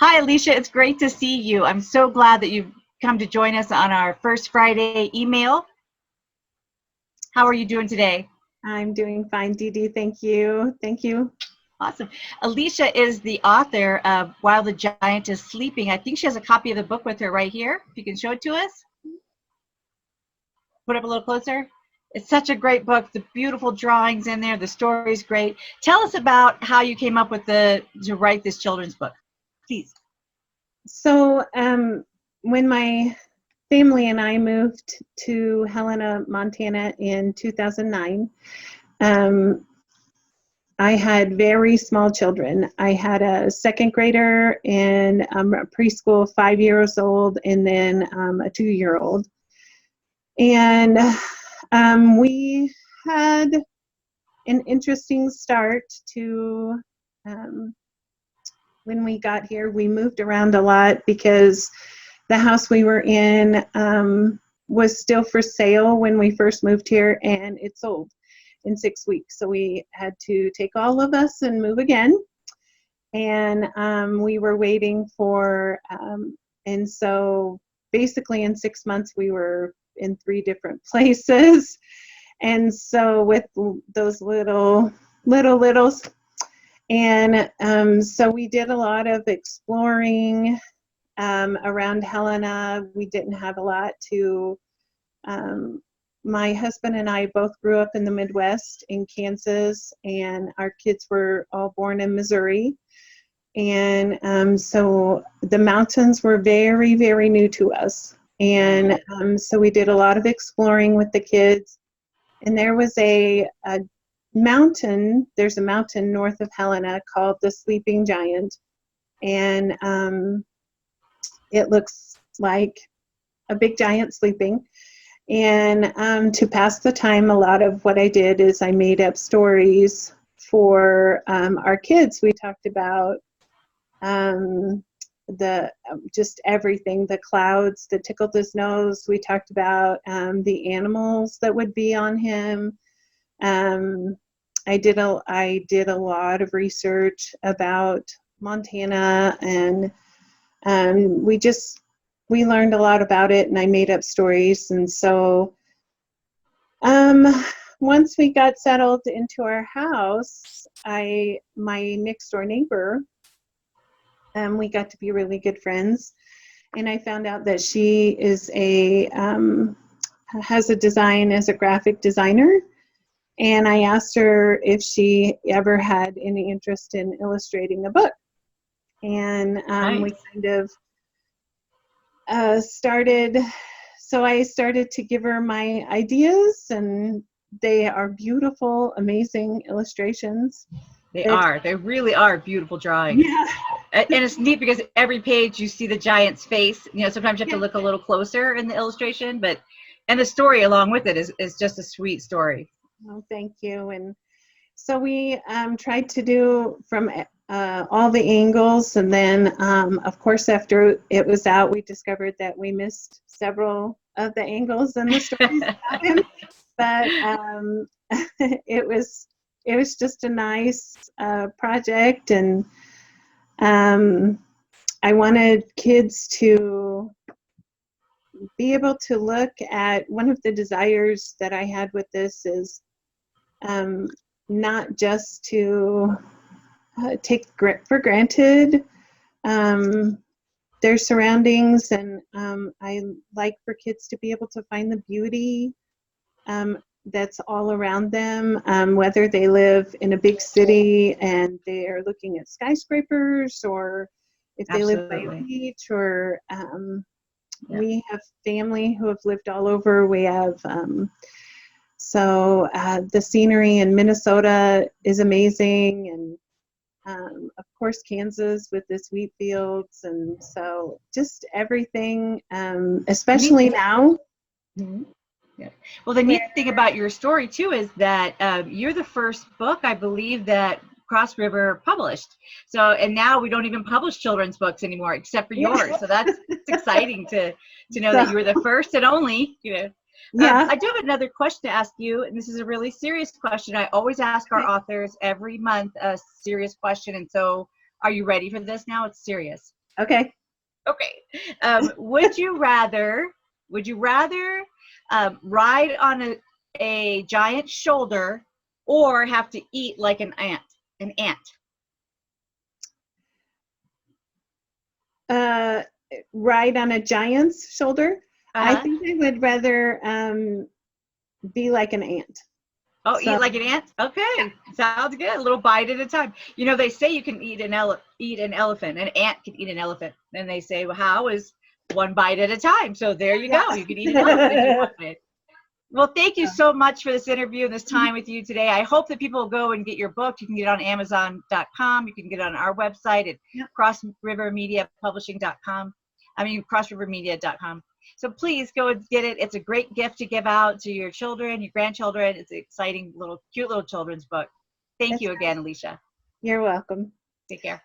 Hi, Alycia. It's great to see you. I'm so glad that you've come to join us on our first Friday email. How are you doing today? I'm doing fine, Dee Dee. Thank you. Thank you. Awesome. Alycia is the author of While the Giant is Sleeping. I think she has a copy of the book with her right here. If you can show it to us. Put it up a little closer. It's such a great book. The beautiful drawings in there. The story's great. Tell us about how you came up with to write this children's book, please. So when my family and I moved to Helena, Montana in 2009, I had very small children. I had a second grader and a preschool, 5 years old, and then a 2-year-old. And we had an interesting start to when we got here. We moved around a lot because the house we were in was still for sale when we first moved here, and it sold in 6 weeks. So we had to take all of us and move again. And we were waiting for, and so basically in 6 months we were in 3 different places. And so with those littles, and so we did a lot of exploring around Helena. We didn't have a lot to, my husband and I both grew up in the Midwest in Kansas, and our kids were all born in Missouri. And so the mountains were very, very new to us. And so we did a lot of exploring with the kids. And there was a mountain, there's a mountain north of Helena called the Sleeping Giant. And it looks like a big giant sleeping. And to pass the time, a lot of what I did is I made up stories for our kids. We talked about just everything, the clouds that tickled his nose. We talked about the animals that would be on him. I did a lot of research about Montana, and we learned a lot about it, and I made up stories. And so once we got settled into our house, my next door neighbor, we got to be really good friends. And I found out that she is has a design as a graphic designer. And I asked her if she ever had any interest in illustrating a book. And Nice. we kind of I started to give her my ideas, and they are beautiful, amazing illustrations. They really are beautiful drawings. Yeah. And it's neat because every page you see the giant's face. You know, sometimes you have to look a little closer in the illustration, and the story along with it is just a sweet story. Oh, thank you. And so we tried to do from all the angles, and then of course after it was out, we discovered that we missed several of the angles in the stories about him. But it was just a nice project, and I wanted kids to be able to look at, one of the desires that I had with this is not just to take for granted their surroundings, and I like for kids to be able to find the beauty that's all around them, whether they live in a big city and they are looking at skyscrapers, or if they live by a beach, or we have family who have lived all over. We have the scenery in Minnesota is amazing, and of course Kansas with its wheat fields, and so just everything, especially now. Mm-hmm. Yeah. Well, the neat thing about your story too is that you're the first book, I believe, that Cross River published. So, and now we don't even publish children's books anymore except for yours. So it's exciting to know that you were the first and only. You know. Yeah. I do have another question to ask you, and this is a really serious question. I always ask our authors every month a serious question, and so are you ready for this now? It's serious. Okay. Okay. Would you rather ride on a giant shoulder or have to eat like an ant? An ant. Ride on a giant's shoulder. I Uh-huh. think I would rather be like an ant. Oh, So eat like an ant? yeah. Okay. Sounds good. A little bite at a time. You know, they say you can eat an elephant. An ant can eat an elephant. And they say, well, how is one bite at a time? So there you go. You can eat an elephant if you Yeah. want. Well, thank you so much for this interview and this time with you today. I hope that people will go and get your book. You can get it on Amazon.com. You can get it on our website at Yep. crossrivermediapublishing.com. crossrivermedia.com. So please go and get it. It's a great gift to give out to your children, your grandchildren. It's an exciting cute little children's book. Thank That's you right. again, Alycia. You're welcome. Take care.